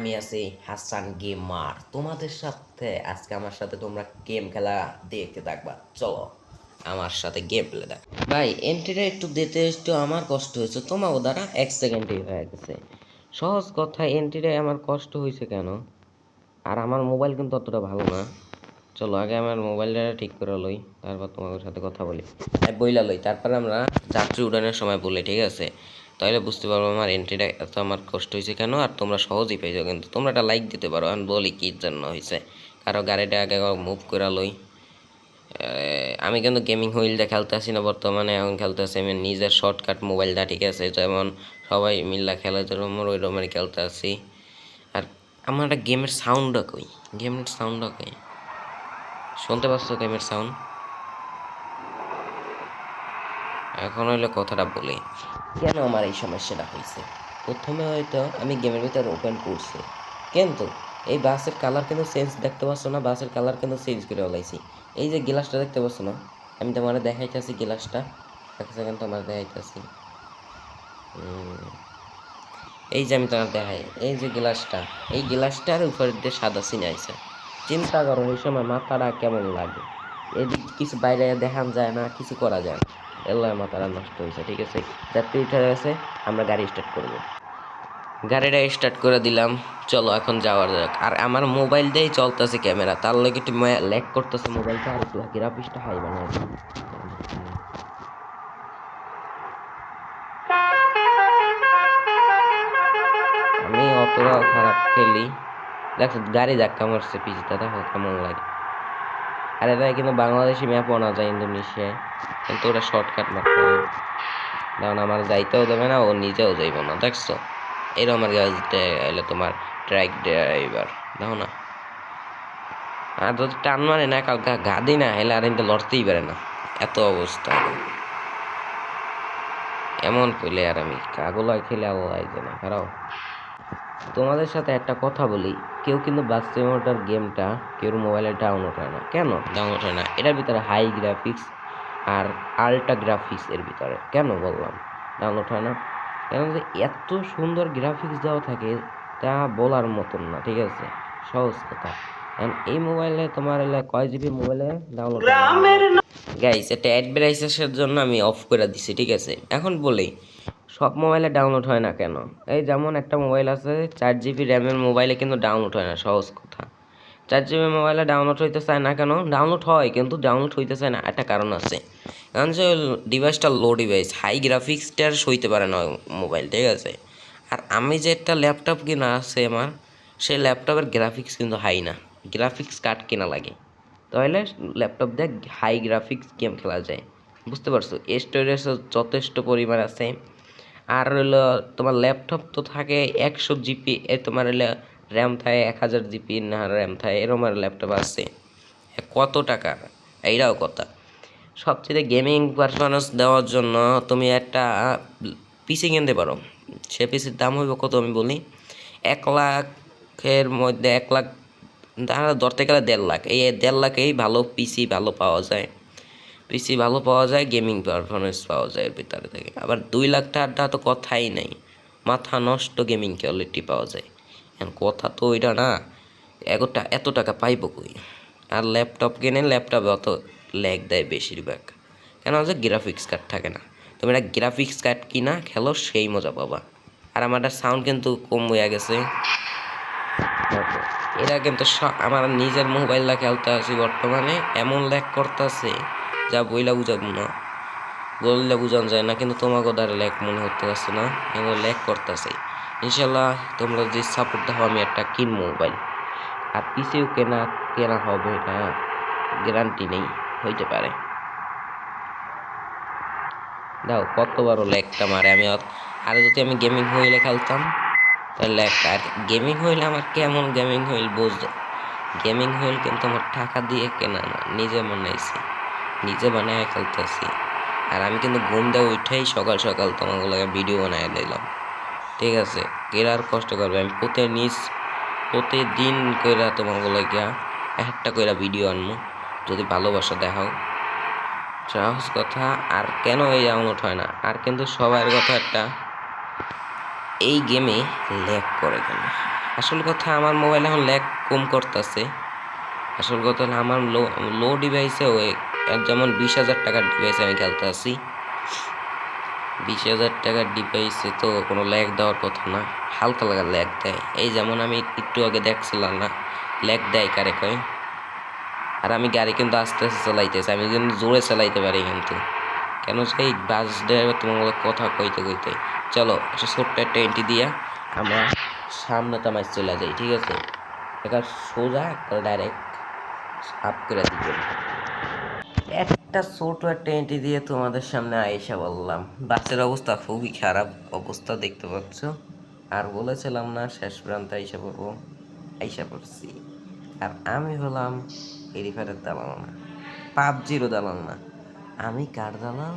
আমি আছি হাসান গেমার তোমাদের সাথে। আজকে আমার সাথে তোমরা গেম খেলা দেখতে থাকবা। চলো আমার সাথে গেম প্লে দেখ। ভাই এন্ট্রিটা একটু দিতে একটু আমার কষ্ট হয়েছে, তোমাকে দ্বারা 1 সেকেন্ডই হয়ে গেছে। সহজ কথা, এন্ট্রিটাই আমার কষ্ট হয়েছে কেন? আর আমার মোবাইল কিন্তু অতটা ভালো না। চলো আগে আমার মোবাইলটা ঠিক করে লই, তারপর তোমাদের সাথে কথা বলি। বইলা লই, তারপর আমরা যাত্রী উড়ানের সময় বলি, ঠিক আছে? তাহলে বুঝতে পারবো আমার এন্ট্রিটা এত আমার কষ্ট হয়েছে কেন, আর তোমরা সহজেই পেয়ে যাও। কিন্তু তোমরা একটা লাইক দিতে পারো, আমি বলি কী জন্য হয়েছে। কারো গাড়িটা আগে মুভ করে লই। আমি কিন্তু গেমিং হুইলটা খেলতে আসি না বর্তমানে, এখন খেলতে আসি আমি নিজের শর্টকাট মোবাইলটা, ঠিক আছে? যেমন সবাই মিল্লা খেলে যেরকম ওই রকমের খেলতে আসি। আর আমার একটা গেমের সাউন্ডটা কই, গেমের সাউন্ডটা কই, শুনতে পাচ্ছ গেমের সাউন্ড? এখন হইলে কথাটা বলি কেন আমার এই সমস্যাটা হয়েছে। প্রথমে হয়তো আমি গেমের ভিতরে ওপেন করছি, কিন্তু এই বাসের কালার কিন্তু চেঞ্জ দেখতে পাচ্ছ না? বাসের কালার কিন্তু চেঞ্জ করে ফেলাইছি। এই যে গ্লাসটা দেখতে পাচ্ছ না? আমি তোমার দেখাইতেছি গ্লাসটা, এক সেকেন্ড তোমার দেখাইতেছি। এই যে আমি তোমার দেখাই, এই যে গ্লাসটা, এই গ্লাসটার উপর দিয়ে সাদা সিনে আইছে। চিন্তা করো এই সময় মাথাটা কেমন লাগে। এদিক কিছু বাইরে দেখান যায় না, কিছু করা যায় না, এল্লার মাথাটা নষ্ট হয়েছে। ঠিক আছে, যাত্রী উঠে গেছে, আমরা গাড়ি স্টার্ট করব। গাড়িটা স্টার্ট করে দিলাম, চলো এখন যাওয়ার যাক। আর আমার মোবাইল দিয়েই চলতেছে ক্যামেরা, তার লগে একটু ল্যাগ করতেছে মোবাইলটা, আর একটু গ্রাফিক্সটা হাই বানায়। আমি অতটা খারাপ খেলি, দেখো গাড়ি ধাক্কা মারছে পিছটা, দেখো কেমন লাগে। আর এটা কিন্তু বাংলাদেশি ম্যাপও না যায় ইন্দোনেশিয়ায়, কিন্তু ওটা শর্টকাট মারতে হবে। কারণ আমার যাইতেও দেবে না, ও নিজেও যাইব না, দেখছো? এরকম আমার গাড়িতে এলে তোমার ট্রাক ড্রাইভার, দেখো না? আর যদি টান মানে না কালকা গাদি না এলে আর কিন্তু লড়তেই পারে না, এত অবস্থা। এমন পেলে আর আমি কাগলায় খেলে আল্লাহ জানে। খারাপ, তোমাদের সাথে একটা কথা বলি, কেউ কিন্তু বাস সিমুলেটর গেমটা কেউ মোবাইলে ডাউনলোড হয় না। কেন ডাউনলোড হয় না? এটার ভিতরে হাই গ্রাফিক্স আর আল্ট্রা গ্রাফিক্স এর ভিতরে কেন বললাম ডাউনলোড হয় না? কেন যে এত সুন্দর গ্রাফিক্স দেওয়া থাকে, তা বলার মতন না, ঠিক আছে? সহজ কথা, কারণ এই মোবাইলে তোমার এলে কয় জিবি মোবাইলে ডাউনলোড হয় না। গাইস, এটা অ্যাডভার্টাইজের জন্য আমি অফ করে দিছি, ঠিক আছে? এখন বলি সব মোবাইলে ডাউনলোড হয় না কেন। এই যেমন একটা মোবাইল আছে 4 জিবি র্যামের মোবাইলে কিন্তু ডাউনলোড হয় না, সহজ কথা। 4 জিবি মোবাইলে ডাউনলোড হইতে চায় না কেন? ডাউনলোড হয় কিন্তু ডাউনলোড হইতে চায় না, একটা কারণ আছে। কারণ যে ডিভাইসটা লো ডিভাইস, হাই গ্রাফিক্সটার সইতে পারে না মোবাইল, ঠিক আছে? আর আমি যে একটা ল্যাপটপ কিনা আছে আমার, সেই ল্যাপটপের গ্রাফিক্স কিন্তু হাই না, গ্রাফিক্স কার্ড কেনা লাগে, তাহলে ল্যাপটপ দিয়ে হাই গ্রাফিক্স গেম খেলা যায়। বুঝতে পারছো? স্টোরেজ যথেষ্ট পরিমাণ আছে। আর হলো তোমার ল্যাপটপ তো থাকে 100 জিবি, তোমার হলো র্যাম থাকে 1000 জিবি না র্যাম থাকে, এরকম আর ল্যাপটপ আছে। কত টাকা, এইটাও কথা। সবচেয়ে গেমিং পারফরমেন্স দেওয়ার জন্য তুমি একটা পিসি কিনতে পারো। সে পিসির দাম হইব কত আমি বলি, 1 লাখের মধ্যে, 1 লাখ তাহলে ধরতে গেলে 1.5 লাখ, এই 1.5 লাখেই ভালো পিসি ভালো পাওয়া যায়। পিসি ভালো পাওয়া যায়, গেমিং পারফরমেন্স পাওয়া যায় এর ভিতরে থেকে। আবার 2 লাখ টাকা তো কথাই নাই, মাথা নষ্ট গেমিং কোয়ালিটি পাওয়া যায়। এখন কথা তো ওইটা না, এত টাকা পাইব কই? আর ল্যাপটপ কিনে ল্যাপটপে অত ল্যাগ দেয় বেশিরভাগ, কেন যে গ্রাফিক্স কার্ড থাকে না। তুমি একটা গ্রাফিক্স কার্ড কিনা খেলো, সেই মজা পাবা। আর আমার সাউন্ড কিন্তু কম হয়ে গেছে। এরা কিন্তু আমার নিজের মোবাইলটা খেলতে আছি বর্তমানে, এমন ল্যাগ করতেছে যা বইলা বুঝাবো না, বললে বুঝান যায় না। কিন্তু তোমাকে দ্বারা ল্যাগ মনে হতে পারছে না, কিন্তু ল্যাগ করতেছে। ইনশাল্লাহ তোমরা যে সাপোর্ট দাও, আমি একটা কিনবো মোবাইল। আর পিসিও কেনা কেনা হবে, এটা গ্যারান্টি নেই, হইতে পারে। দাও কত বড় ল্যাগটা মারে। আর যদি আমি গেমিং হুইলে খেলতাম তাহলে আর গেমিং হুইল আমার কেমন গেমিং হুইল বুঝতো? গেমিং হুইল কিন্তু আমার টাকা দিয়ে কেনা না, নিজে বানাইছি, নিজে বানায় খেলতেছি। আর আমি কিন্তু ঘুম দিয়ে উঠেই সকাল সকাল তোমাগুলো ভিডিও বানায় দিলাম, ঠিক আছে? এরা আর কষ্ট করবে, আমি প্রতিদিন কইরা তোমাগুলো গিয়া একটা কইরা ভিডিও আনবো, যদি ভালোবাসা দেখাও, সহজ কথা। আর কেন এই ডাউনলোড হয় না? আর কিন্তু সবার কথা একটা, এই গেমে ল্যাগ করে কেন? আসল কথা আমার মোবাইল এখন ল্যাগ কম করতেছে। আসল কথা হলো আমার লো লো ডিভাইসে ওই যেমন 20,000 টাকার ডিভাইসে আমি খেলতে আছি। 20,000 টাকার ডিভাইসে তো কোনো ল্যাগ দেওয়ার কথা না, হালকা লাগা ল্যাগ দেয়। এই যেমন আমি একটু আগে দেখছিলাম না, ল্যাগ দেয় কারে কয়। আর আমি গাড়ি কিন্তু আস্তে আস্তে চালাইতেছি, আমি কিন্তু জোরে চালাইতে পারি কিন্তু। কেন সেই বাস ড্রাইভার তোমার কথা কইতে কইতে চলো একটা ছোট্ট একটা এন্ট্রি দিয়া আমরা সামনে তামাই চলে যাই, ঠিক আছে? একটা সোজা একটা ডাইরেক্ট আপ করে দিতে একটা ছোট একটা এন্ট্রি দিয়ে তোমাদের সামনে আইসা বললাম। বাসের অবস্থা খুবই খারাপ অবস্থা দেখতে পাচ্ছ। আর বলেছিলাম না শেষ প্রান্তে আইসা পড়বো, আইসা পড়ছি। আর আমি হলাম ফ্রি ফায়ারের দালাল না, পাবজিরও দালাল না, আমি কার দালাল?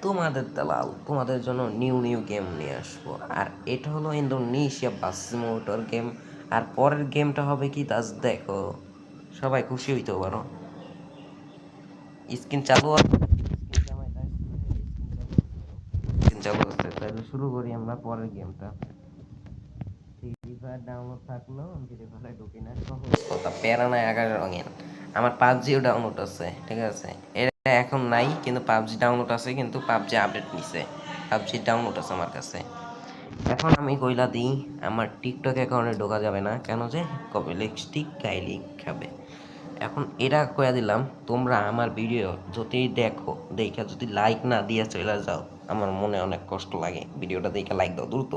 তোমাদের দালাল। তোমাদের জন্য নিউ নিউ গেম নিয়ে আসবো। আর এটা হলো ইন্দোনেশিয়া বাস মোটর গেম। আর পরের গেমটা হবে কি তা দেখো, সবাই খুশি হইতে পারো। স্ক্রিন চালু আছে, স্ক্রিন চালু আছে, তাহলে শুরু করি আমরা পরের গেমটা। ফ্রি ফায়ার ডাউনলোড থাকলো, ফ্রি ফায়ারে ঢুকি না, সহজ কথা, প্যারা নাই আগার রঙের। আমার পাবজিও ডাউনলোড আছে, ঠিক আছে? এটা এখন নাই, কিন্তু পাবজি ডাউনলোড আছে, কিন্তু পাবজি আপডেট নিছে, পাবজি ডাউনলোড আছে আমার কাছে। এখন আমি কইলা দিই, আমার টিকটক অ্যাকাউন্টে ঢোকা যাবে না, কেন যে কবে লিপস্টিক গাইলি খাবে। এখন এটা কইয়া দিলাম, তোমরা আমার ভিডিও যদি দেখো, দেখা যদি লাইক না দিয়ে চলে যাও, আমার মনে অনেক কষ্ট লাগে। ভিডিওটা দেখে লাইক দাও দ্রুত।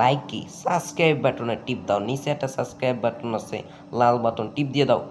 লাইক কি, সাবস্ক্রাইব বাটনে টিপ দাও, নিচে একটা সাবস্ক্রাইব বাটন আছে, লাল বাটন টিপ দিয়ে দাও।